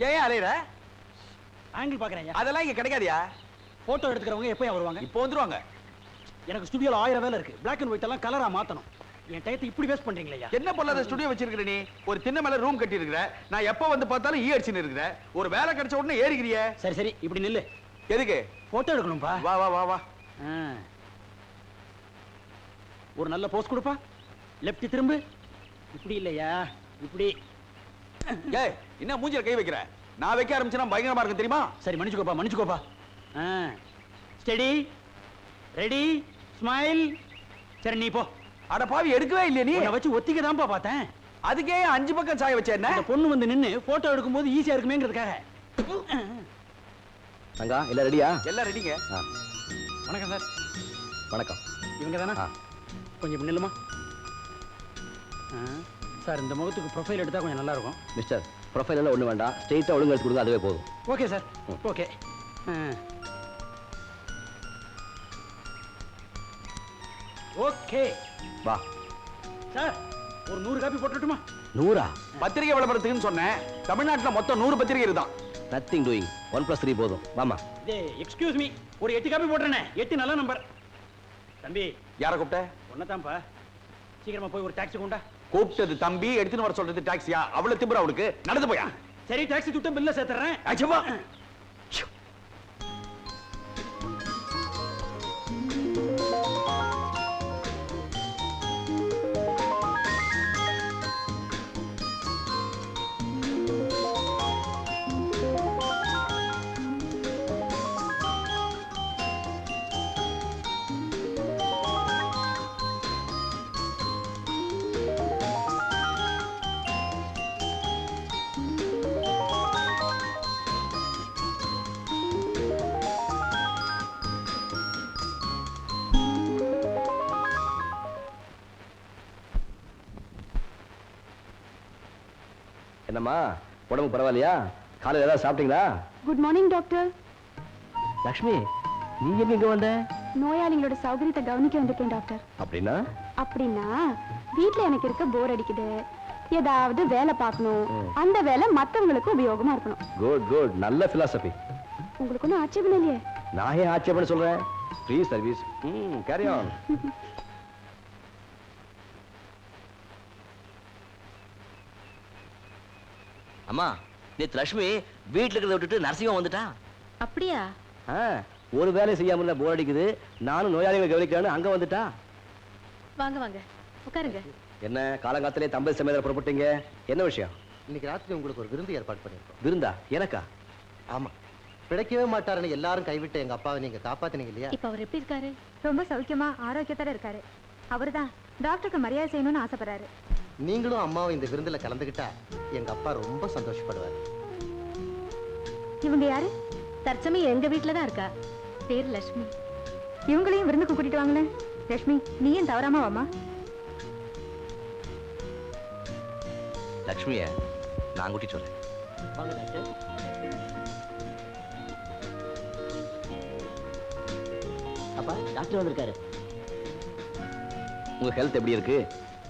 ஏன் அலையற? ஆங்கிள் பாக்குறேன். அதெல்லாம் இங்க கிடைக்காதியா? போட்டோ எடுத்துக்கிறவங்க எப்போ வருவாங்க? இப்போ வந்துருவாங்க. எனக்கு ஸ்டுடியோல 1000 வேலை இருக்கு. பிளாக் அண்ட் ஒயிட் எல்லாம் கலரா மாத்தணும். என் டயத்தை இப்படி வேஸ்ட் பண்றீங்களா? என்ன பொல்லாத ஸ்டுடியோ வச்சிருக்கிற நீ? ஒரு திண்ணை மேல ரூம் கட்டி இருக்கிற. நான் எப்ப வந்து பார்த்தாலும் ஈ அடிச்சுன்னு இருக்கிற. ஒரு வேலை கிடைச்ச உடனே ஏறிக்கிறிய. சரி சரி இப்படி நில்லு. எதுக்கு? போட்டோ எடுக்கணும்பா. வா வா வா வா. ஒரு நல்ல போஸ் கொடுப்பா. லெஃப்ட் திரும்பு. இப்படி இல்லையா? இப்படி. ஏய், என்ன மூஞ்சில கை வைக்கிற? நான் வைக்க ஆரம்பிச்சேன்னா பயங்கரமா இருக்கும் தெரியுமா? சரி மன்னிச்சுக்கோப்பா, மன்னிச்சுக்கோப்பா. Steady, ready, smile. சரி நீ போ. அட பாவி, எடுக்கவே இல்லையா நீ? உன்னை வச்சு ஒத்திக்க தான்ப்பா பார்த்தேன். அதுக்கே 5 பக்கம் சாய வச்ச என்ன? அந்த பொண்ணு வந்து நின்னு போட்டோ எடுக்கும்போது ஈஸியா இருக்குமேங்கிறதுக்காக. அங்கா எல்லாம் ரெடியா? எல்லாம் ரெடிங்க. வணக்கம் சார். வணக்கம். இவங்க தானே? கொஞ்சம் இப்படி நில்லுமா. சார் இந்த முகத்துக்கு ப்ரொஃபைல் எடுத்தா கொஞ்சம் நல்லா இருக்கும். மிஸ்டர், ப்ரொஃபைல் எல்லாம் ஒண்ணு வேண்டாம், ஸ்ட்ரெயிட்டா ஒழுங்கு எடுத்து கொடுங்க, அதுவே போதும். Okay sir. ஓகே. ஓகே வா சார். ஒரு 100 காப்பி போட்டுட்டுமா? 100? பத்திரிகை விளம்பரத்துக்குன்னு சொன்னேன். தமிழ்நாட்டுல மொத்தம் 100 பத்திரிகை இருந்தான். Nothing doing. 1+3 போதும். வாமா. எக்ஸ்கியூஸ் மீ, ஒரு 8 காப்பி போட்டுறேனே. 8 நல்ல நம்பர். தம்பி. யார கூப்பிட்ட? ஒன்னதான்ப்பா. சீக்கிரமா போய் ஒரு டாக்ஸி கொண்டா. கூப்பிட்டது தம்பி, எடுத்துன்னு வர சொல்றது டாக்ஸியா? அவ்வளவு திமிரா அவளுக்கு? நடந்து போயா. சரி டாக்ஸி துட்டம் பில்ல சேர்த்துறேன். அச்சப்பா. என்னம்மா, உடம்பு பரவாயில்லையா? காலையில் ஏதாவது சாப்பிட்டீங்களா? Good morning doctor. லக்ஷ்மி, நீ எங்க இங்க வந்த? நோயாளிகளோட சௌகரியத்தை கவனிக்க வந்திருக்கேன் டாக்டர். அப்படின்னா? அப்படின்னா வீட்ல எனக்கு இருக்க போர் அடிக்குது, ஏதாவது வேலை பார்க்கணும், அந்த வேலை மத்தவங்களுக்கு உபயோகமா இருக்கணும். குட் குட், நல்ல பிலாசபி. உங்களுக்கு ஒன்றும் ஆட்சேபம் இல்லையே? நான் ஏன் ஆட்சேபம் சொல்றேன்? Free service. Carry on. அம்மா, நேத்து லட்சுமி வீட்டுல இருக்கிறத விட்டுட்டு நரசிங்கம் வந்துட்டா. அப்படியா? ஒரு வேலை செய்யாம போர் அடிக்குது, நானும் நோயாளிகளை கவனிக்கணும், அங்க வந்துட்டா. வாங்க வாங்க உட்காருங்க. என்ன காலங்காத்திலே தம்பதி சமேதம் புறப்பட்டீங்க? என்ன விஷயம்? இன்னைக்கு ராத்திரி உங்களுக்கு ஒரு விருந்து ஏற்பாடு பண்ணிருக்கோம். விருந்தா? எனக்கா? ஆமா, பிழைக்கவே மாட்டாருன்னு எல்லாரும் கைவிட்ட எங்க அப்பாவை நீங்க காப்பாத்தினீங்க இல்லையா? இப்ப அவர் எப்படி இருக்காரு? ரொம்ப சௌக்கியமா ஆரோக்கியத்தோட இருக்காரு. அவர்தான் டாக்டருக்கு மரியாதை செய்யணும்னு ஆசைப்படுறாரு. நீங்களும் அம்மாவும் இந்த விருந்துல கலந்துகிட்டா எங்க அப்பா ரொம்ப சந்தோஷப்படுவார். இவங்க யாரு? தற்சமயம் எங்க வீட்டுல தான் இருக்கா. பேர் லட்சுமி. இவங்களையும் விருந்துக்கு கூட்டிட்டு வாங்களேன். லட்சுமி, நீயும் தவறாம வாமா. லட்சுமிய நான் கூட்டிட்டு வரேன். வாங்க டாக்டர். அப்பா, டாக்டர் வந்திருக்காரு. உங்க ஹெல்த் எப்படி இருக்கு?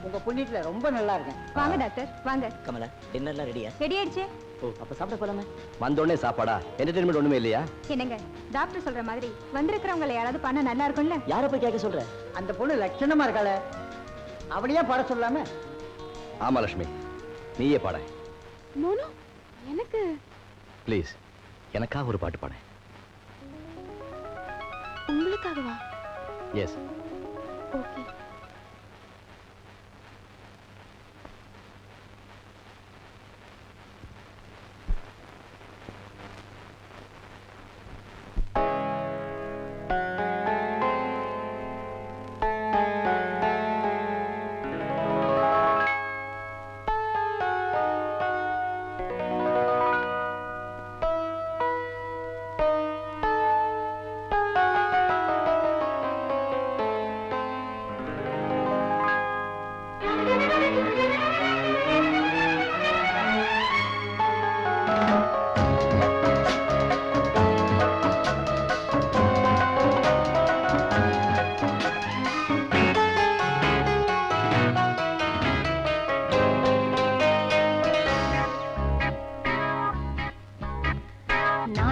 உங்க புண்ணியத்துல ரொம்ப நல்லா இருக்கேன். வாங்க டாக்டர் வாங்க. கமலா, டின்னர்லாம் ரெடியா? ரெடி ஆயிடுச்சு. ஓ, அப்ப சாப்பிட போலாமே. வந்தோடனே சாப்பாடா? என்டர்டைன்மெண்ட் ஒண்ணுமே இல்லையா? என்னங்க, டாக்டர் சொல்ற மாதிரி வந்திருக்கிறவங்களை யாராவது பண்ண நல்லா இருக்கும்ல? யாரை போய் கேட்க சொல்ற? அந்த பொண்ணு லட்சணமா இருக்காள, அவளையா பாட சொல்லாம? ஆமா லட்சுமி, நீயே பாட. மோனு, எனக்கு ப்ளீஸ், எனக்காக ஒரு பாட்டு பாட. உங்களுக்காகவா? எஸ். ஓகே.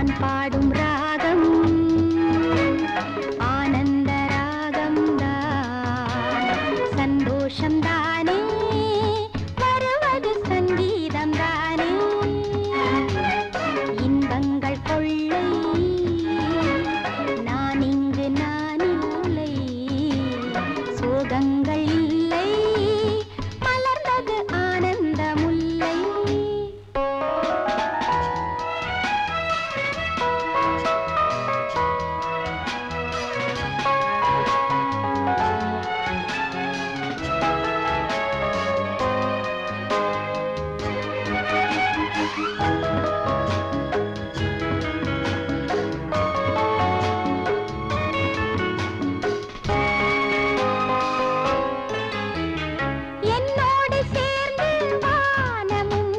நான் பாடும் ராகம் ஆனந்த ராகம் தான், சந்தோஷம் தானே, வருவது சங்கீதம் தானே, இன்பங்கள் கொள்ளை, நான் இங்கு நான் இல்லை, சோகங்கள் இல்லை, மலர்ந்தது ஆனந்த முல்லை. என்னோடு சேர்ந்து வானமும்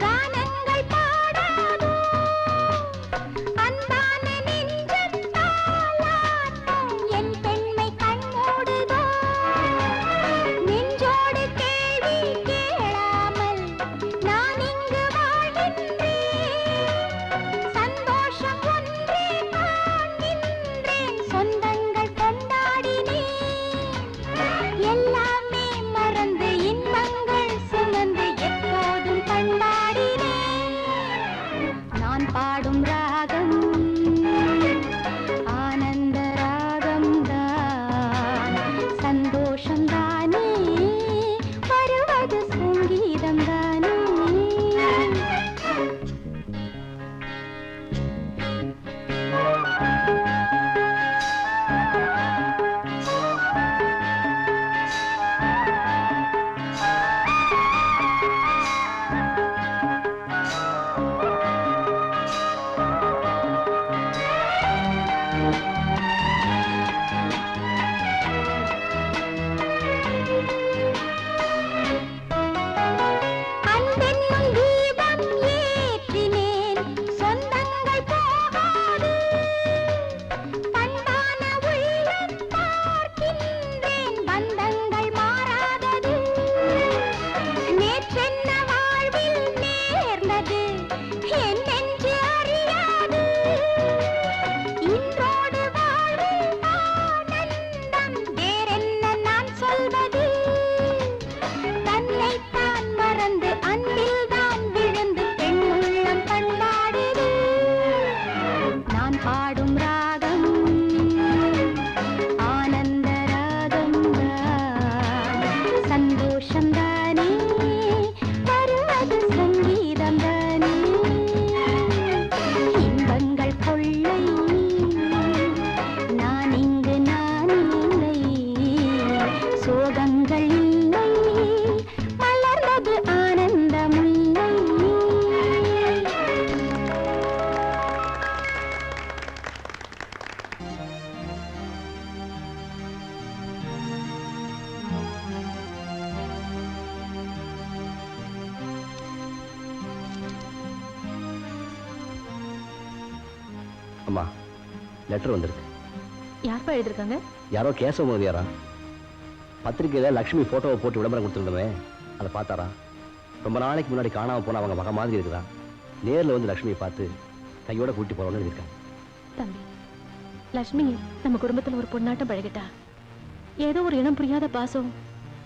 கானங்கள் பாடாதோ, அன்பான நெஞ்சம் தாலாட்டும் என் பெண்மை கண்மூடுதோ, நெஞ்சோடு கேள்வி கேளாமல் நான் இங்கு வாழ்கின்றேன், சந்தோஷம் ஒன்றே காண்கின்றேன், சொந்தங்கள் கொண்டாடினேன், எல்லாமே மறந்து இன்பங்கள் சுமந்து எப்போதும் பண்பாடினேன். நான் பாடும் ராகம் ஆனந்த ராகம் தான், சந்தோஷம் தானே, வருவது சங்கீதம் தானே. அன்பென்னும் தீபம் ஏற்றினேன், சொந்தங்கள் போகாது, பண்பான உள்ளம் பார்க்கின்றேன், பந்தங்கள் மாறாதது, நேற்றென்ன வாழ்வில் நேர்ந்தது என் நெஞ்சு அறியாது, இன்றோடு வாழ்வில் ஆனந்தம் வேறென்ன நான் சொல்வது, தன்னைத்தான் மறந்து அன்பில் தான் விழுந்து பெண் உள்ளம் பண்பாடுது. நான் பாடும் ராகம் ஆனந்த ராகம் தான், சந்தோஷம் தானே, வருவது சங்கீதம் தானே, இன்பங்கள் கொள்ளை, நான் இங்கு நான் இல்லை, சோகங்கள் இல்லை, மலர்ந்தது ஆனந்த முல்லை. அம்மா லெட்டர் வந்திருக்கு. யார்ப்பா எழுதிருக்காங்க? யாரோ கேசவ மோதியாரா, பத்திரிக்கையில லக்ஷ்மி போட்டோவை போட்டு விளம்பரம் கொடுத்துருந்தோமே, அதை பார்த்தாரா? ரொம்ப நாளைக்கு முன்னாடி காணாம போன அவங்க மக மாதிரி இருக்குதா, நேர்ல வந்து லக்ஷ்மியை பார்த்து கையோட கூட்டி போறோம்னு எழுதியிருக்காங்க. தம்பி, லட்சுமி நம்ம குடும்பத்துல ஒரு பொண்ணாட்டம் பழகிட்டா. ஏதோ ஒரு இனம் புரியாத பாசம்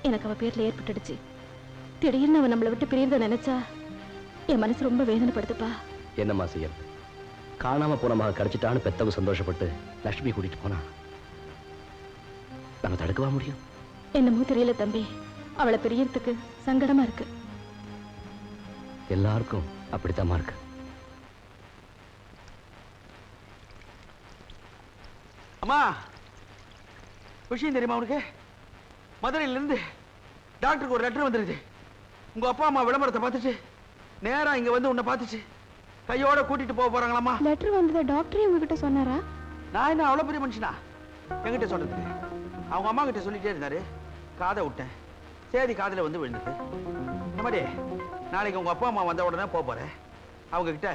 எனக்கு அவ பேர்ல ஏற்பட்டுடுச்சு. திடீர்னு அவன் நம்மளை விட்டு பிரியறத நினைச்சா என் மனசு ரொம்ப வேதனைப்படுதுப்பா. என்னம்மா செய்யறது? காணாம போன மக கிடைச்சிட்டான்னு பெத்தவங்க சந்தோஷப்பட்டு லக்ஷ்மி கூட்டிட்டு போனா நம்ம தடுக்கவா முடியும்? என்னமோ தெரியல தம்பி, அவளை பிரியறதுக்கு சங்கடமா இருக்கு. எல்லாருக்கும் அப்படித்தாம்மா இருக்கு. அம்மா, விஷயம் தெரியுமா உனக்கு? மதுரையில இருந்து டாக்டருக்கு ஒரு லெட்டர் வந்துருச்சு. உங்க அப்பா அம்மா விளம்பரத்தை பார்த்துச்சு, நேரா இங்க வந்து உன்னை பார்த்துச்சு, கையோட கூட்டிட்டு போக போறாங்களாமா. லெட்டர் வந்ததை டாக்டரே உங்ககிட்ட சொன்னாரா? நான் என்ன அவ்வளவு பெரிய மனுஷனா என்கிட்ட சொல்றதுக்கு? அவங்க அம்மா கிட்ட சொல்லிட்டே இருந்தாரு, காதை விட்டேன், சேதி காதுல வந்து விழுந்தது. இந்த மாதிரி நாளைக்கு உங்க அப்பா அம்மா வந்த உடனே போக போறேன். அவங்க கிட்ட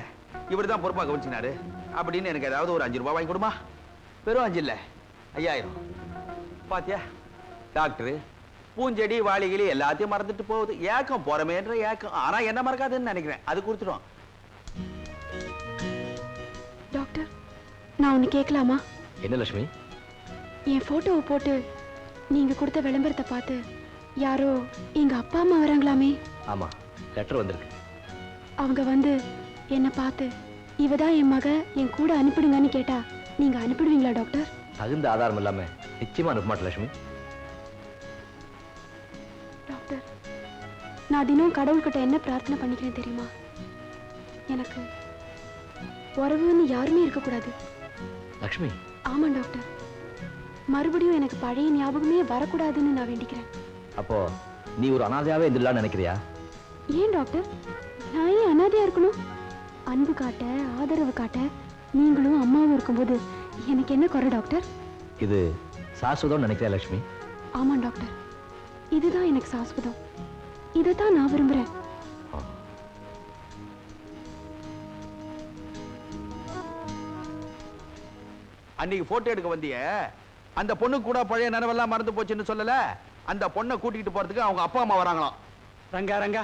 இவர் தான் பொறுப்பாக கவனிச்சினாரு அப்படின்னு எனக்கு ஏதாவது ஒரு 5 ரூபாய் வாங்கி கொடுமா. வெறும் 5 இல்ல 5000. பாத்தியா டாக்டர், பூஞ்செடி வாளிகளி எல்லாத்தையும் மறந்துட்டு போகுது. ஏக்கம் போறமேன்ற ஏக்கம், ஆனா என்ன மறக்காதுன்னு நினைக்கிறேன். அது கொடுத்துடும். நான் ஒன்று கேட்கலாமா? என்ன லட்சுமி? என் போட்டோவை போட்டு நீங்க கொடுத்த விளம்பரத்தை பார்த்து யாரோ எங்க அப்பா அம்மா வராங்களாமே. ஆமா, லெட்டர் வந்திருக்கு. அவங்க வந்து என்ன பார்த்து இவதான் என் மக, என் கூட அனுப்பிடுங்கன்னு கேட்டா நீங்க அனுப்பிடுவீங்களா டாக்டர்? தகுந்த ஆதாரம் இல்லாம நிச்சயமா அனுப்ப மாட்டேன் லட்சுமி. டாக்டர், நான் தினம் கடவுள்கிட்ட என்ன பிரார்த்தனை பண்ணிக்கிறேன் தெரியுமா? எனக்கு உறவுன்னு யாருமே இருக்கக்கூடாது. லட்சுமி. ஆமா டாக்டர், மறுபடியும் எனக்கு பழைய ஞாபகமே வரக்கூடாதுன்னு நான் வேண்டிக்கிறேன். அப்போ நீ ஒரு அனாதையாவே இருந்துடலாம்னு நினைக்கிறியா? ஏன் டாக்டர், நான் ஏன் அனாதையா இருக்கணும்? அன்பு காட்ட, ஆதரவு காட்ட நீங்களும் அம்மாவும் இருக்கும்போது எனக்கு என்ன குறை டாக்டர்? இது சாஸ்வதம் நினைக்கிறியா லட்சுமி? ஆமா டாக்டர், இதுதான் எனக்கு சாஸ்வதம். இதைத்தான் நான் விரும்புறேன். அன்னைக்கு போட்டோ எடுக்க வந்திய அந்த பொண்ணு கூட பழைய நினைவெல்லாம் மறந்து போச்சுன்னு சொல்லல. அந்த பொண்ணை கூட்டிட்டு போறதுக்கு அவங்க அப்பா அம்மா வராங்களாம். ரங்கா ரங்கா,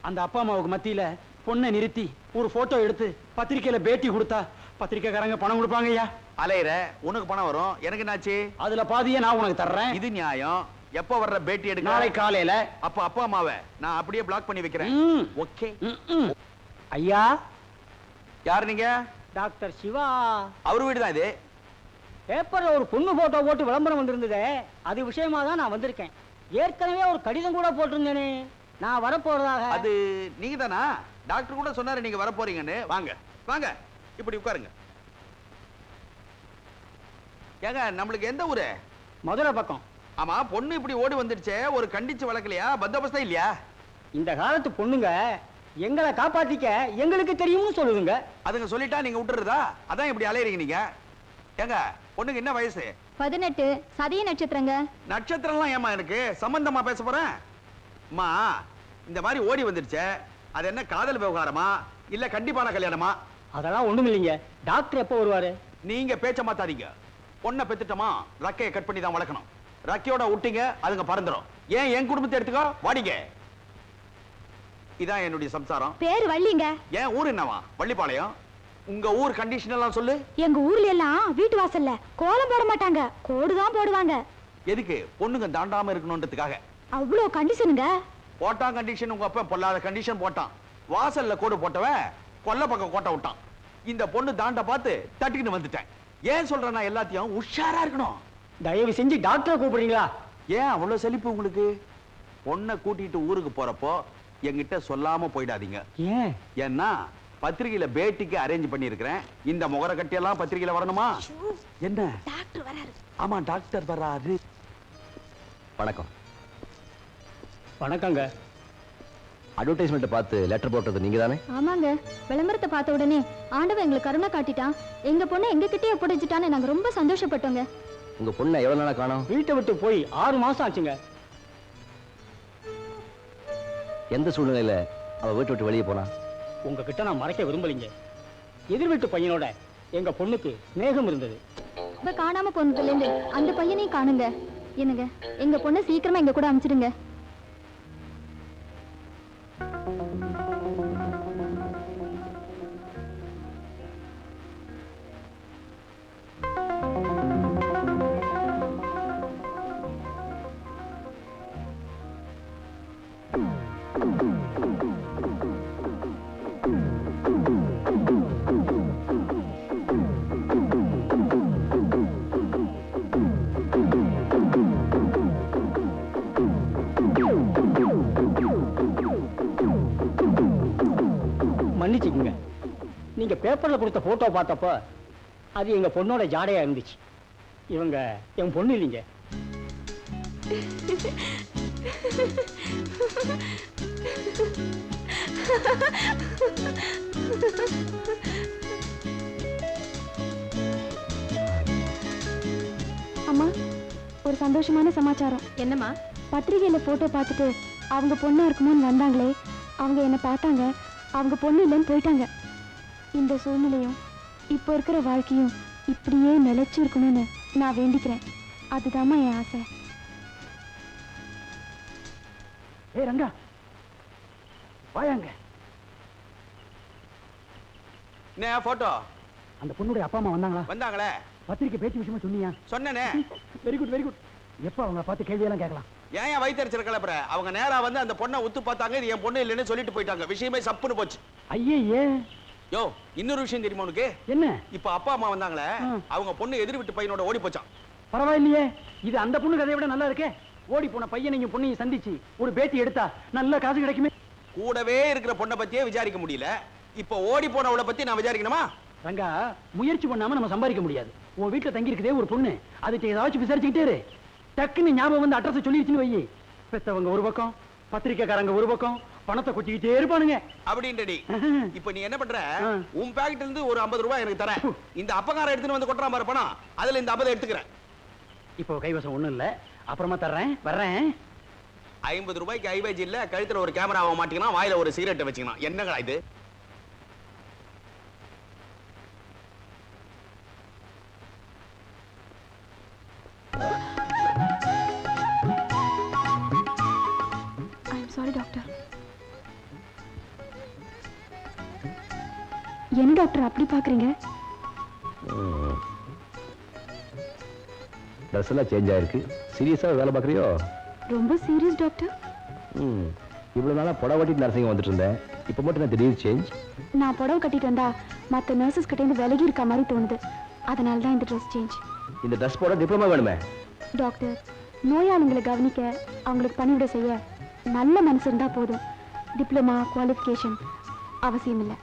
அந்த அப்பா அம்மாவுக்கு மத்தியில பொண்ணை நிறுத்தி ஒரு போட்டோ எடுத்து பத்திரிக்கையில பேட்டி கொடுத்தா பத்திரிக்கைக்காரங்க பணம் கொடுப்பாங்க ஐயா. அலையிற, உனக்கு பணம் வரும், எனக்கு என்னாச்சு? அதுல பாதியே நான் உனக்கு தர்றேன். இது நியாயம். எப்ப வர்ற பேட்டி எடுக்க? நாளை காலையில. அப்ப அப்பா அம்மாவை நான் அப்படியே பிளாக் பண்ணி வைக்கிறேன். ஓகே. ஐயா, யார் நீங்க? டாக்டர் சிவா. அவர் வீடு தான் இது. பேப்பர்ல ஒரு பொண்ணு போட்டோ போட்டு விளம்பரம் வந்திருந்ததே, அது விஷயமா தான் நான் வந்திருக்கேன். ஏற்கனவே ஒரு கடிதம் கூட போட்டிருந்தேனே, நான் வரப்போறதாக. அது நீங்க தானா? டாக்டர் கூட சொன்னாரு நீங்க வர போறீங்கன்னு. வாங்க வாங்க, இப்படி உட்காருங்க. ஏங்க, நம்மளுக்கு எந்த ஊரு? மதுரை பக்கம். ஆமா, பொண்ணு இப்படி ஓடி வந்துடுச்சே, ஒரு கண்டிச்சு வளர்க்கலையா? பந்தோபஸ்தா இல்லையா? இந்த காலத்து பொண்ணுங்க எங்களை காப்பாத்திக்க எங்களுக்கு தெரியும்னு சொல்லுதுங்க. அதுங்க சொல்லிட்டா நீங்க விட்டுறதா? அதான் இப்படி அலையறீங்க நீங்க. ஏங்க, பொண்ணுக்கு என்ன வயசு? 18. சதய நட்சத்திரங்க. நட்சத்திரம்லாம் ஏமா எனக்கு சம்பந்தமா பேச போறேன்? அம்மா, இந்த மாதிரி ஓடி வந்துடுச்சே, அது என்ன காதல் விவகாரமா இல்ல கண்டிப்பான கல்யாணமா? அதெல்லாம் ஒண்ணும் இல்லைங்க. டாக்டர் எப்போ வருவாரு? நீங்க பேச்ச மாத்தாதீங்க. பொண்ணை பெத்துட்டோமா, ரக்கையை கட் பண்ணி தான் வளர்க்கணும். ரக்கையோட விட்டீங்க, அதுங்க பறந்துரும். ஏன் என் குடும்பத்தை எடுத்துக்கோ, வாடிங்க. இதான் என்னுடைய சம்சாரம். பேர் வள்ளிங்க. ஏன் ஊர் என்னவா? வள்ளிப்பாளையம். உங்க ஊர் கண்டிஷன் எல்லாம் சொல்லு. எங்க ஊர்ல எல்லாம் வீட்டு வாசல்ல கோலம் போட மாட்டாங்க, கோடுதான் போடுவாங்க. எதுக்கு? பொண்ணுங்க தாண்டாம இருக்கணும்ன்றதுக்காக. அவ்வளோ கண்டிஷனுங்க. போட்டான் கண்டிஷன். உங்க அப்பா பொல்லாத கண்டிஷன் போட்டான். வாசல்ல கோடு போட்டவன் கொல்ல பக்கம் கோட்டை விட்டான். இந்த பொண்ணு தாண்ட பார்த்து தட்டிக்கிட்டு வந்துட்டேன். ஏன் சொல்றேன்னா, எல்லாத்தையும் உஷாரா இருக்கணும். தயவு செஞ்சு டாக்டரை கூப்பிடுறீங்களா? ஏன் அவ்வளவு செழிப்பு உங்களுக்கு? பொண்ணை கூட்டிட்டு ஊருக்கு போறப்போ என்கிட்ட சொல்லாம போயிடாதீங்க. ஏன்? ஏன்னா பத்திரிகையில பேட்டிக்கு அரேஞ்ச் பண்ணிருக்கிறேன். இந்த முகர கட்டியெல்லாம் பத்திரிகையில வரணுமா? என்ன? டாக்டர் வராரு. ஆமா, டாக்டர் வராரு. வணக்கம். வணக்கங்க. அட்வர்டைஸ்மெண்ட் பார்த்து லெட்டர் போட்டது நீங்க தானே? ஆமாங்க, விளம்பரத்தை பார்த்த உடனே ஆண்டவன் எங்களுக்கு கருணை காட்டிட்டான். எங்க பொண்ணை எங்க கிட்டே ஒப்படைச்சிட்டான்னு நாங்க ரொம்ப சந்தோஷப்பட்டோங்க. உங்க பொண்ணை எவ்வளவு நாளா காணோம்? வீட்டை விட்டு போய் 6 மாசம் ஆச்சுங்க. எந்த சூழ்நிலையில அவ வீட்டை விட்டு வெளியே போனா? உங்ககிட்ட நான் மறைக்க விரும்பலைங்க. எதிர் வீட்டு பையனோட எங்க பொண்ணுக்கு சிநேகம் இருந்தது. இப்ப காணாம போனதுல இருந்து அந்த பையனையும் காணுங்க. என்னங்க, எங்க பொண்ணை சீக்கிரமா எங்க கூட அனுப்பிச்சிடுங்க. மன்னிச்சுக்குங்க. நீங்க பேப்பர்ல கொடுத்த போட்டோ பார்த்தப்ப அது எங்க பொண்ணோட ஜாடையா இருந்துச்சு. இவங்க என் பொண்ணு இல்லைங்க. அம்மா, ஒரு சந்தோஷமான சமாச்சாரம். என்னம்மா? பத்திரிகையில போட்டோ பார்த்துட்டு அவங்க பொண்ணா இருக்குமோன்னு வந்தாங்களே, அவங்க என்ன பார்த்தாங்க, அவங்க பொண்ணு இல்லைன்னு போயிட்டாங்க. இந்த சூழ்நிலையும் இப்போ இருக்கிற வாழ்க்கையும் இப்படியே நிலைச்சு இருக்கணும்னு நான் வேண்டிக்கிறேன். அதுதாம்மா என் ஆசை. ஏ ரங்கா, வாயாங்க. என்ன போட்டோ? அந்த பொண்ணுடைய அப்பா அம்மா வந்தாங்களா? வந்தாங்களே. பத்திரிக்கை பேச்சு விஷயமா சொன்னியா? சொன்னேனே. Very good very good. எப்ப அவங்க பார்த்து கேள்வியெல்லாம் கேட்கலாம்? ஏன் வயிற்றுச்சல் கிளப்புற? அவங்க நேரா வந்து அந்த பொண்ணை உத்து பார்த்தாங்க, இது என் பொண்ணு இல்லைன்னு சொல்லிட்டு போயிட்டாங்க. விஷயமே சப்புன்னு போச்சு. ஐயே, யோ, இன்னொரு விஷயம் தெரியுமா உனக்கு? என்ன? இப்ப அப்பா அம்மா வந்தாங்களே, அவங்க பொண்ணு எதிர் வீட்டு பையனோட ஓடி போச்சான். பரவாயில்லையே, இது அந்த பொண்ணு கதையை விட நல்லா இருக்கே. ஓடி போன பையனையும் பொண்ணையும் சந்திச்சு ஒரு பேட்டி எடுத்தா நல்ல காசு கிடைக்குமே. கூடவே இருக்கிற பொண்ணை பத்தியே விசாரிக்க முடியல, இப்ப ஓடி போனவளை பத்தி நான் விசாரிக்கணுமா? ரங்கா, முயற்சி பண்ணாம நம்ம சம்பாதிக்க முடியாது. உன் வீட்டுல தங்கி இருக்குதே ஒரு பொண்ணு, அதுக்கு ஏதாச்சும் விசாரிச்சுக்கிட்டே இரு. டக்குன்னு ஞாபகம் வந்து அட்ரஸ் சொல்லிடுச்சுன்னு வை. பெத்தவங்க ஒரு பக்கம், பத்திரிக்கைக்காரங்க ஒரு பக்கம், பணத்தை கொட்டிக்கிட்டே இருப்பானுங்க. அப்படின்றடி. இப்ப நீ என்ன பண்ற? உன் பாக்கெட்ல இருந்து ஒரு 50 ரூபாய் எனக்கு தர. இந்த அப்பகார எடுத்துன்னு வந்து கொட்டுறான் பாரு பணம், அதுல இந்த 50 எடுத்துக்கிறேன். இப்போ கைவசம் ஒண்ணும் இல்ல, அப்புறமா தர்றேன், வர்றேன். 50 ரூபாய்க்கு ஐவேஜ் இல்ல, கழுத்துல ஒரு கேமராவை மாட்டிக்கணும், வாயில ஒரு சிகரெட்டை வச்சுக்கணும். என்னங்களா இது? Sorry doctor. என்ன டாக்டர் அப்படி பாக்குறீங்க? ட்ரெஸ் எல்லாம் சேஞ்ச் ஆயிருக்கு. சீரியஸா வேலை பார்க்குறியோ? ரொம்ப சீரியஸ் டாக்டர். இவ்வளவு நாளா புடவை கட்டிட்டு நர்சிங் வந்துட்டு இருந்தேன், இப்போ மட்டும் நான் திடீர் சேஞ்ச். நான் புடவை கட்டிட்டு வந்தா மற்ற நர்சஸ் கிட்ட இருந்து விலகி இருக்க மாதிரி தோணுது, அதனால தான் இந்த ட்ரெஸ் சேஞ்ச். இந்த ட்ரெஸ் போட டிப்ளமா வேணுமே? டாக்டர், நோயாளிகளை கவனிக்க அவங்களுக்கு பணிவிட செய்ய நல்ல மனசு இருந்தா போதும். டிப்ளமா குவாலிஃபிகேஷன் அவசியம் இல்லை.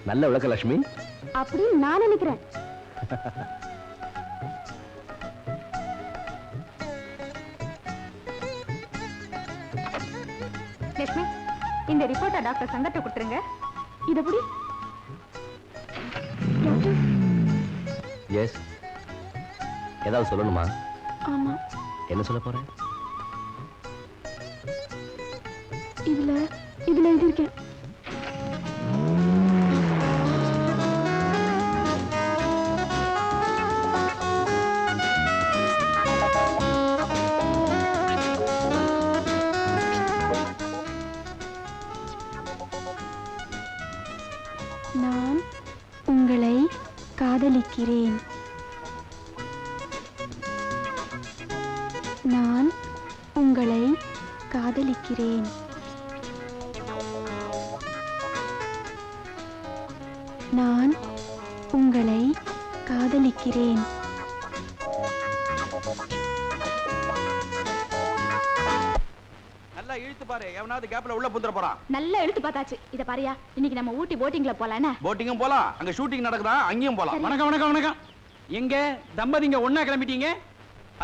நல்ல விளக்க லட்சுமி. அப்படின்னு நான் நினைக்கிறேன். லட்சுமி, இந்த ரிப்போர்ட்டை டாக்டர் சங்கத்தை கொடுத்துருங்க. இது எப்படி? டாக்டர். எஸ், ஏதாவது சொல்லணுமா? ஆமா. என்ன சொல்ல போறேன்? இதுல எழுதியிருக்கேன். நான் உங்களை காதலிக்கிறேன். நான் உங்களை காதலிக்கிறேன். நான் உங்களை காதலிக்கிறேன். நல்லா இழுத்து பாரு, எவனாவது கேப்ல உள்ள புந்துற போறான். நல்லா எழுத்து பார்த்தாச்சு. இத பாரியா, இன்னைக்கு நம்ம ஊட்டி போட்டிங்ல போலானே. போட்டிங்கும் போலாம், அங்க ஷூட்டிங் நடக்குதா, அங்கேயும் போலாம். வணக்கம் வணக்கம் வணக்கம். எங்க தம்பதிங்க ஒண்ணா கிளம்பிட்டீங்க?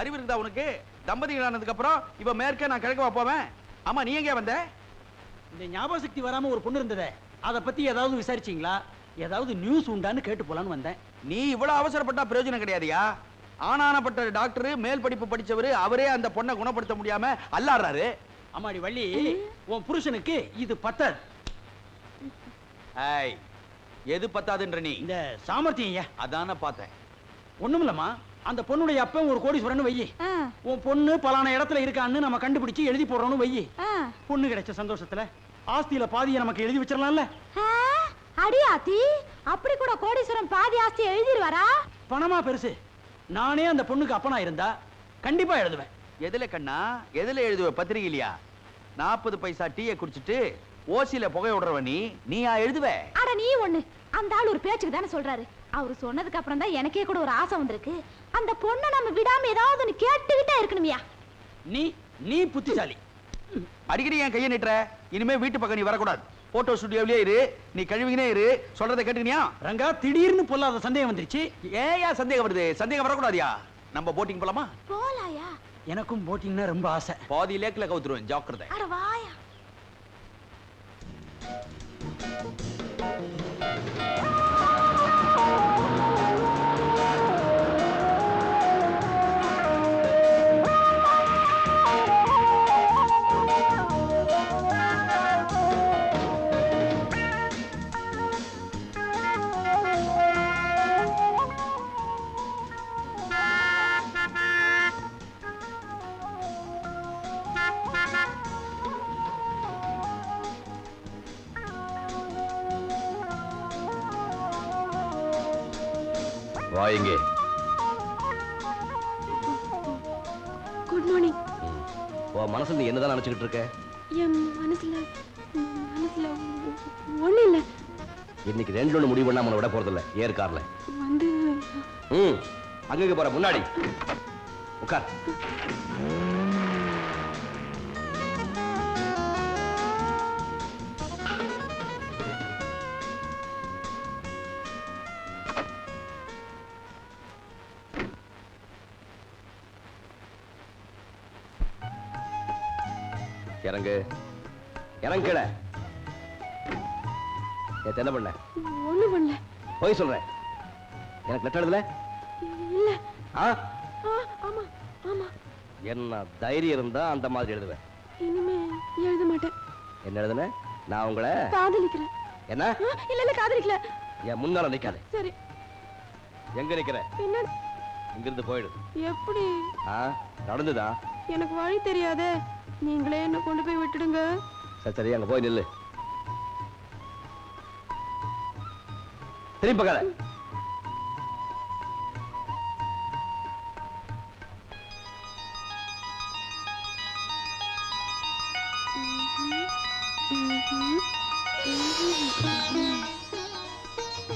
அறிவு இருக்குதா உனக்கு? தம்பதிகள் ஆனதுக்கு அப்புறம் இப்ப மேற்கே நான் கிழக்கவா போவேன்? ஆமா, நீ எங்க வந்த? இந்த ஞாபக சக்தி வராம ஒரு பொண்ணு இருந்ததே, அத பத்தி ஏதாவது விசாரிச்சீங்களா? ஏதாவது நியூஸ் உண்டான்னு கேட்டு போலான்னு வந்தேன். நீ இவ்வளவு அவசரப்பட்டா பிரயோஜனம் கிடையாதுயா. ஆனானப்பட்ட டாக்டர், மேல் படிப்பு படிச்சவரு, அவரே அந்த பொண்ணை குணப்படுத்த முடியாம அல்லாடுறாரு. அம்மாடி வள்ளி, உன் புருஷனுக்கு இது பத்தாது. ஏய், எது பத்தாதுன்ற நீ? இந்த சாமர்த்தியம் ஐயா. அதான பார்த்தேன். ஒண்ணுமில்லம்மா, அந்த பொண்ணுடைய அப்பன் ஒரு கோடீஸ்வரன் வையி, உன் பொண்ணு பலான இடத்துல இருக்கான்னு நம்ம கண்டுபிடிச்சு எழுதி போடுறோம்னு வையி. பொண்ணு கிடைச்ச சந்தோஷத்துல ஆஸ்தியில பாதியை நமக்கு எழுதி வச்சிடலாம்ல. அடியாத்தி, அப்படி கூட கோடீஸ்வரன் பாதி ஆஸ்தி எழுதிடுவாரா? பணமா பெருசு. நானே அந்த பொண்ணுக்கு அப்பனா இருந்தா கண்டிப்பா எழுதுவேன். எதுல கண்ணா, எதுல எழுதுவ? பத்திரிகையிலையா? 40 பைசா டீயை குடிச்சிட்டு ஓசியில புகை விடுறவ நீயா எழுதுவ? அட நீ ஒண்ணு, அந்த ஆள் ஒரு பேச்சுக்கு தானே சொல்றாரு. அவரு சொன்னதுக்கு அப்புறம் தான் எனக்கே கூட ஒரு ஆசை வந்திருக்கு. அந்த பொண்ணை நம்ம விடாம ஏதாவது ஒண்ணு கேட்டுக்கிட்டே இருக்கணுமியா. நீ புத்திசாலி. அடிக்கடி என் கையை நிட்டுற. இனிமே வீட்டு பக்கம் நீ வரக்கூடாது. போட்டோ ஸ்டுடியோவிலே இரு, நீ கழுவினே இரு. சொல்றதை கேட்டுக்கினியா? ரங்கா, திடீர்னு பொல்லாத சந்தேகம் வந்துருச்சு. ஏயா சந்தேகம் வருது? சந்தேகம் வரக்கூடாதியா? நம்ம போட்டிங் போலாமா? போலாயா? எனக்கும் போட்டிங்னா ரொம்ப ஆசை. பாதி லேக்ல கவுத்துருவேன், ஜாக்கிரதை. அட வாயா. வா இங்கே. Good morning. உன் மனசுல நீ என்னதான் நினைச்சுக்கிட்டு இருக்க? என் மனசுல ஒண்ணும் இல்ல. இன்னைக்கு 2 முடிவு பண்ணா நம்மள விட போறதில்ல. ஏறு கார்ல. வந்து அங்க போற முன்னாடி உட்கார். இறங்கு இறங்கல. என்ன பண்ண? ஒண்ணும் பண்ணல. போய் சொல்றேன். எனக்கு லெட்டர் எழுதல? இல்ல. ஆமா ஆமா. என்ன தைரியம் இருந்தா அந்த மாதிரி எழுதுவேன். இனிமே எழுத மாட்டேன். என்ன எழுதுன? நான் உங்களை காதலிக்கிறேன். என்ன? இல்ல காதலிக்கல. என் முன்னால நிக்காத. சரி. எங்க நிக்கிற? பின்னாடி. இங்கிருந்து போயிடு. எப்படி? நடந்துதா? எனக்கு வழி தெரியாதே. நீங்களே என்ன கொண்டு போய் விட்டுடுங்க. சரி சரி, அங்க போய் நில்லு. திரும்பி பார்க்காத.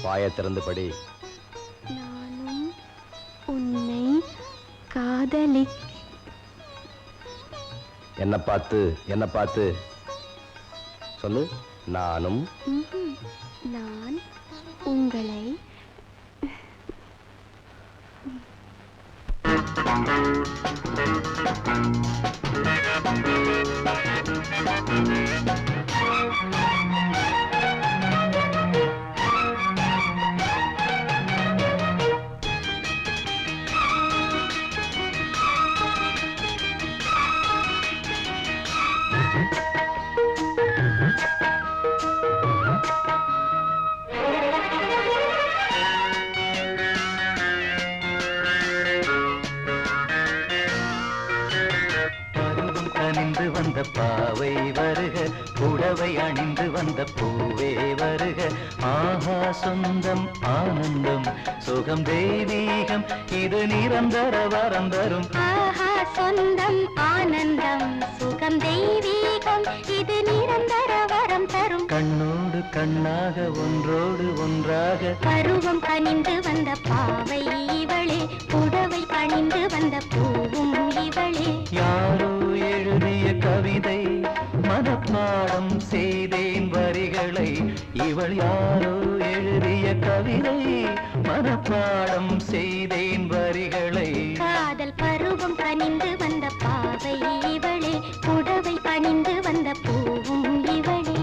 வாயை திறந்து படி. நானும் உன்னை காதலி. என்ன பார்த்து சொல்லு. நானும் நான் உங்களை அணிந்து வந்த பாவை வருக, புடவை அணிந்து வந்த பூவே வருக. ஆஹா சொந்தம் ஆனந்தம் சுகம் தெய்வீகம், இது நிரந்தர வரம் தரும். ஆஹா சொந்தம் ஆனந்தம் சுகம் தெய்வீகம், இது நிரந்தர வரம் தரும். கண்ணோடு கண்ணாக ஒன்றோடு ஒன்றாக பருவம் கனிந்து வந்த பாவை இவளே, புடவை அணிந்து வந்த பூவும் இவளே. யாரோ எழுதிய கவிதை மனப்பாடம் செய்தேன் வரிகளை. இவள் யாரோ எழுதிய கவிதை மனப்பாடம் செய்தேன் வரிகளை. காதல் பருவம் கனிந்து வந்த பாவை இவளே, புடவை அணிந்து வந்த பூவும் இவளே.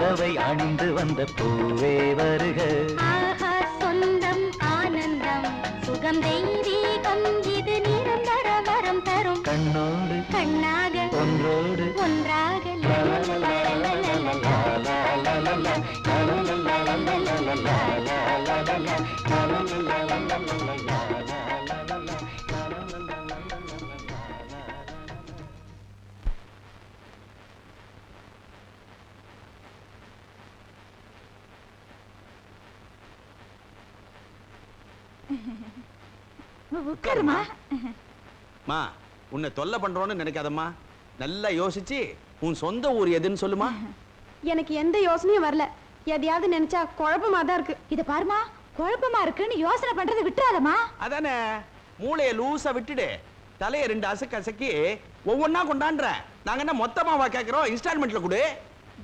புடவை அணிந்து வந்த பூவே வருக. ஆஹா சொந்தம் ஆனந்தம் சுகம் தெய்வீகம் இது நிரந்தர வரம் தரும் கண்ணோடு கண்ணாக ஒன்றோடு ஒன்றாக உட்காருமா. மா, உன்னை தொல்லை பண்றோன்னு நினைக்காதம்மா. நல்லா யோசிச்சு உன் சொந்த ஊர் எதுன்னு சொல்லுமா. எனக்கு எந்த யோசனையும் வரல. எதையாவது நினைச்சா குழப்பமா தான் இருக்கு. இத பாருமா, குழப்பமா இருக்குன்னு யோசனை பண்றது விட்டுறாதமா. அதானே, மூளைய லூசா விட்டுடு. தலைய 2 அசக்கு அசக்கி ஒவ்வொன்னா கொண்டாடுற. நாங்க என்ன மொத்தமாவா கேக்குறோம்? இன்ஸ்டால்மெண்ட்ல கொடு.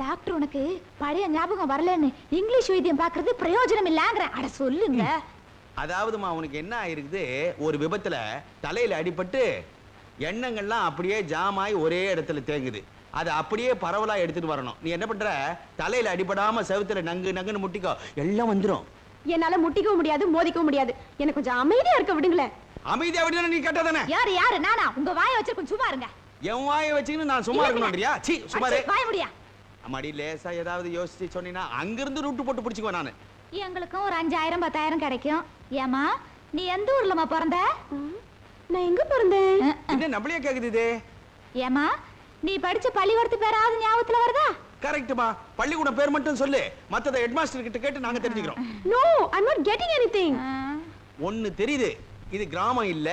டாக்டர் உனக்கு பழைய ஞாபகம் வரலன்னு இங்கிலீஷ் வைத்தியம் பாக்குறது பிரயோஜனம் இல்லங்கற. அட சொல்லுங்க. அதாவதுமா, உனக்கு என்ன ஆயிருக்குது, ஒரு விபத்துல தலையில அடிபட்டு எண்ணங்கள்லாம் அப்படியே ஜாமாய் ஒரே இடத்துல தேங்குது. அதை அப்படியே பரவலா எடுத்துட்டு வரணும். நீ என்ன பண்ற, தலையில அடிபடாம செவுத்துல நங்கு நங்குன்னு முட்டிக்கோ, எல்லாம் வந்துரும். என்னால முட்டிக்கவும் முடியாது, மோதிக்கவும் முடியாது. எனக்கு கொஞ்சம் அமைதியா இருக்க விடுங்களேன். அமைதியா விடுனா நீ கேட்டதானே? யாரு நானா? உங்க வாயை வச்சு கொஞ்சம் சும்மா இருங்க. என் வாயை வச்சுக்கின்னு நான் சும்மா இருக்கணும்ன்றியா? சீ, சும்மாரே. வாய முடியா. அம்மாடி, லேசா ஏதாவது யோசிச்சு சொன்னீங்கன்னா அங்கிருந்து ரூட்டு போட்டு பிடிச்சுக்குவேன் நானு. எங்களுக்கும் ஒரு 5000 10,000 கிடைக்கும். ஏமா, நீ எந்த ஊர்லமா பிறந்த? நான் எங்க பிறந்தேன்? என்ன நம்மளையே கேக்குது இது? ஏமா, நீ படிச்ச பள்ளிக்கூடத்து பேராவது ஞாபகத்துல வருதா? கரெக்ட்மா. பள்ளிக்கூடம் பேர் மட்டும் சொல்லு, மத்தத ஹெட்மாஸ்டர் கிட்ட கேட்டு நாங்க தெரிஞ்சுக்கிறோம். No, I'm not getting anything. ஒன்னு தெரியுது, இது கிராமம் இல்ல,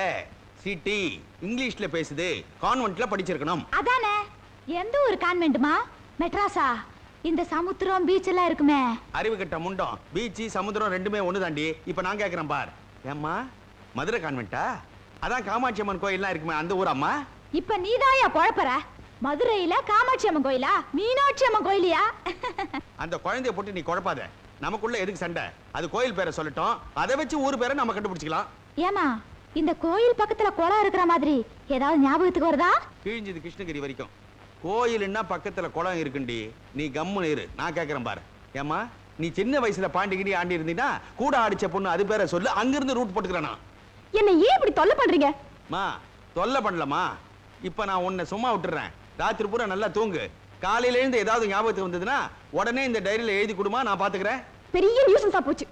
சிட்டி. இங்கிலீஷ்ல பேசுது, கான்வென்ட்ல படிச்சிருக்கணும். அதானே. எந்த ஊர் கான்வென்ட்மா? மெட்ராஸா? இந்த சமுத்திரம் பீச் எல்லாம் இருக்குமே. அறிவு கட்ட முண்டம். பீச் சமுத்திரம் ரெண்டுமே ஒண்ணு தாண்டி. இப்ப நான் கேக்குறேன் பார். ஏம்மா, மதுரை கான்வென்ட்டா? அதான் காமாட்சி அம்மன் கோயில்லாம் இருக்குமே, அந்த ஊரம்மா? இப்ப நீதாயா குழப்பற. மதுரையில காமாட்சி அம்மன் கோயிலா, மீனாட்சி அம்மன் கோயிலியா? அந்த குழந்தைய போட்டு நீ குழப்பாத. நமக்குள்ள எதுக்கு சண்டை? அது கோயில் பேரை சொல்லட்டும், அதை வச்சு ஊர் பேரை நம்ம கண்டுபிடிச்சிக்கலாம். ஏமா, இந்த கோயில் பக்கத்துல குளம் இருக்கிற மாதிரி ஏதாவது ஞாபகத்துக்கு வருதா? கிழிஞ்சது கிருஷ்ணகிரி வரைக்கும். கோயில்னா பக்கத்துல குளம் இருக்குண்டி. நீ கம்முன்னு இரு, நான் கேக்குறேன் பாரு. ஏமா, நீ சின்ன வயசுல பாண்டிகிடி ஆண்டி இருந்தீங்கன்னா கூட ஆடிச்ச பொண்ணு அது பேரை சொல்லு, அங்கிருந்து ரூட் போட்டுக்கிறேன். என்ன ஏன் இப்படி தொல்லை பண்றீங்க? மா, தொல்லை பண்ணலமா. இப்ப நான் உன்னை சும்மா விட்டுறேன். ராத்திரி பூரா நல்லா தூங்கு. காலையில இருந்து ஏதாவது ஞாபகத்துக்கு வந்ததுன்னா உடனே இந்த டைரியில எழுதி கொடுமா, நான் பாத்துக்கிறேன். பெரிய நியூசன்ஸா போச்சு.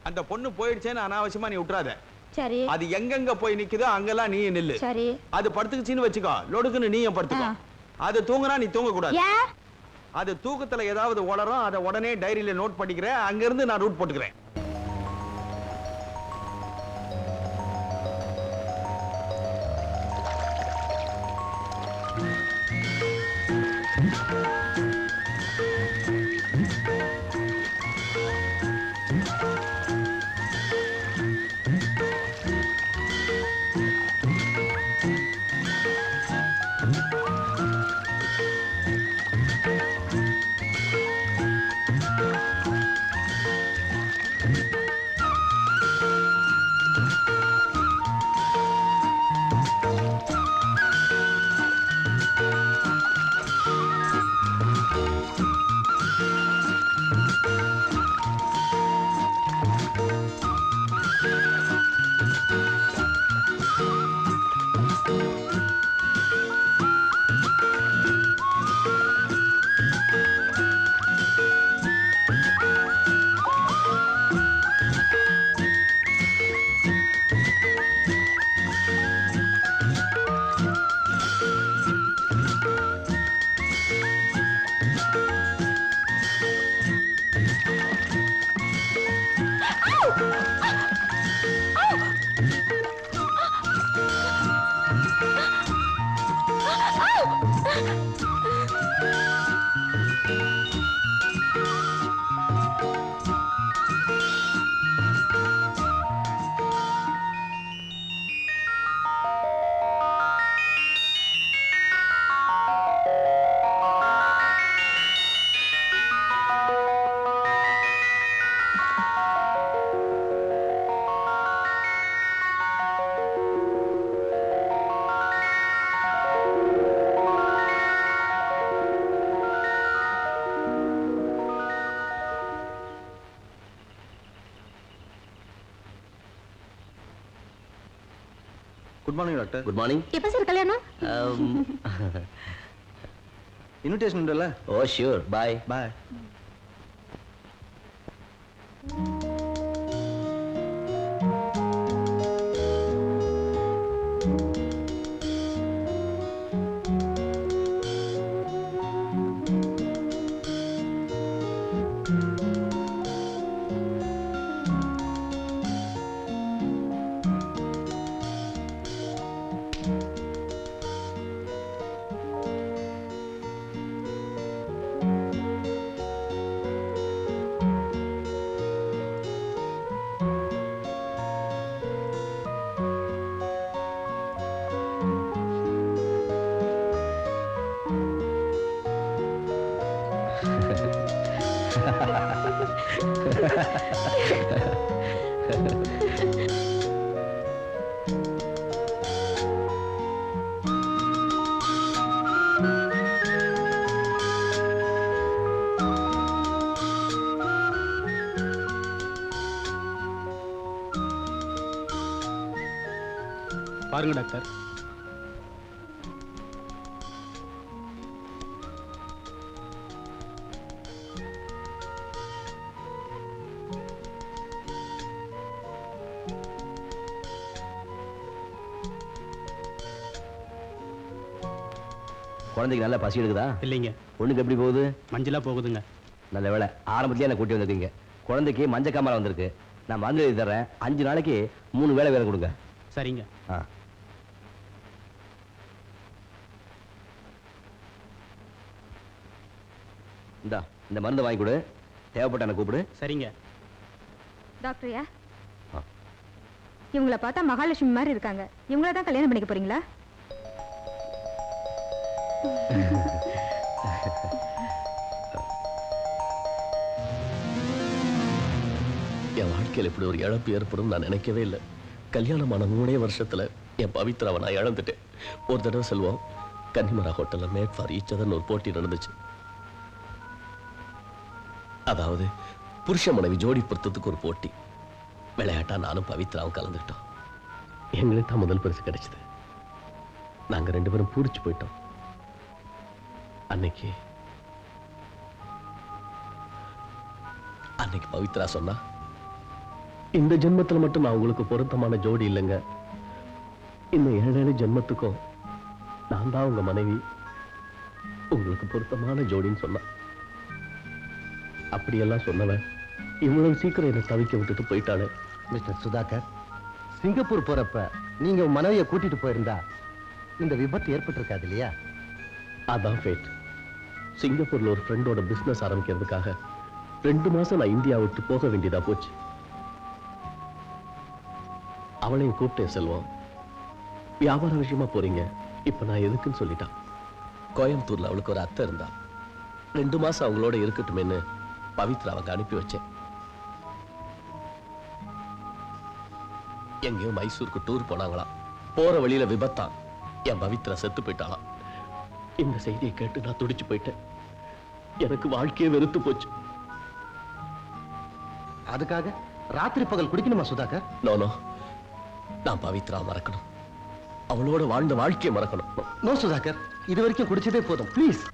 அந்த பொண்ணு போயிடுச்சேன்னு அனாவசியமா நீ விட்டுறாத. சரி. அது எங்கெங்க போய் நிக்குதோ அங்கெல்லாம் நீ நில்லு. சரி. அது படுத்துக்குச்சின்னு வச்சுக்கோ, லொடுக்குன்னு நீயும் படுத்துக்கோ. அது தூங்குனா நீ தூங்க கூடாது. ஏன்? அது தூக்கத்துல ஏதாவது உளரும், அதை உடனே டைரியில நோட் பண்ணிக்கிறேன். அங்க இருந்து நான் ரூட் போட்டுக்கிறேன். Good morning doctor. Good morning. எப்ப சார் கல்யாணம்? இன்விடேஷன் உண்டுல்ல? Oh sure. பாய். பாய். பாருங்க டாக்டர். குழந்தைக்கு நல்லா பசி எடுக்குதா? இல்லைங்க. பொண்ணுக்கு எப்படி போகுது? மஞ்சளா போகுதுங்க. நல்ல வேலை, ஆரம்பத்திலே என்ன கூட்டி வந்திருக்கீங்க. குழந்தைக்கு மஞ்ச காமரா வந்திருக்கு. நான் மருந்து எழுதி தர்றேன். 5 நாளைக்கு 3 வேளை வேலை கொடுங்க. சரிங்க. இந்த மருந்து வாங்கி கொடு. தேவைப்பட்ட என்ன கூப்பிடு. சரிங்க. டாக்டர்யா, இவங்கள பார்த்தா மகாலட்சுமி மாதிரி இருக்காங்க. இவங்கள தான் கல்யாணம் பண்ணிக்க போறீங்களா? என் வாழ்க்கையில் இப்படி ஒரு இழப்பு ஏற்படும் நான் நினைக்கவே இல்லை. கல்யாணமான 3 வருஷத்துல என் பவித்ராவை நான் இழந்துட்டேன். ஒரு தடவை செல்வோம், கன்னிமரா ஹோட்டல்ல மேட் ஃபார் ஈச் அதர்னு ஒரு போட்டி நடந்துச்சு. அதாவது புருஷ மனைவி ஜோடி பொருத்தத்துக்கு ஒரு போட்டி. விளையாட்டா நானும் பவித்ராவும் கலந்துக்கிட்டோம். எங்களுக்கு தான் முதல் பரிசு கிடைச்சது. நாங்க 2 பேரும் பூரிச்சு போயிட்டோம். அன்னைக்கு பவித்ரா சொன்னா, இந்த ஜென்மத்தில் மட்டும் நான் உங்களுக்கு பொருத்தமான ஜோடி இல்லைங்க, இன்னும் 7 ஜென்மத்துக்கும் நான் தான் உங்க மனைவி, உங்களுக்கு பொருத்தமான ஜோடின்னு சொன்னா. அப்படியெல்லாம் சொன்னவன் இவ்வளவு சீக்கிரம் என்னை தவிக்க விட்டுட்டு போயிட்டானே. மிஸ்டர் சுதாகர், சிங்கப்பூர் போறப்ப நீங்க உங்க மனைவியை கூட்டிட்டு போயிருந்தா இந்த விபத்து ஏற்பட்டிருக்காது இல்லையா? அதான் ஃபேட். சிங்கப்பூர்ல ஒரு ஃப்ரெண்டோட பிசினஸ் ஆரம்பிக்கிறதுக்காக 2 மாசம் நான் இந்தியா விட்டு போக வேண்டியதா போச்சு. அவளையும் கூப்பிட்டேன், செல்வம் வியாபார விஷயமா போறீங்க, இப்ப நான் எதுக்குன்னு சொல்லிட்டான். கோயம்புத்தூர்ல அவளுக்கு ஒரு அத்தை இருந்தா. 2 மாசம் அவங்களோட இருக்கட்டுமேன்னு பவித்ரா அவங்க அனுப்பி வச்சேன். எங்கேயோ மைசூருக்கு டூர் போனாங்களாம். போற வழியில விபத்தான். என் பவித்ரா செத்து போயிட்டாளாம். இந்த செய்தியை கேட்டு நான் துடிச்சு போயிட்டேன். எனக்கு வாழ்க்கையே வெறுத்து போச்சு. அதுக்காக ராத்திரி பகல் குடிக்கணுமா சுதாகர்? நோ, நான் பவித்ரா மறக்கணும். அவளோட வாழ்ந்த வாழ்க்கையை மறக்கணும். நோ சுதாகர், இது வரைக்கும் குடிச்சதே போதும், ப்ளீஸ்.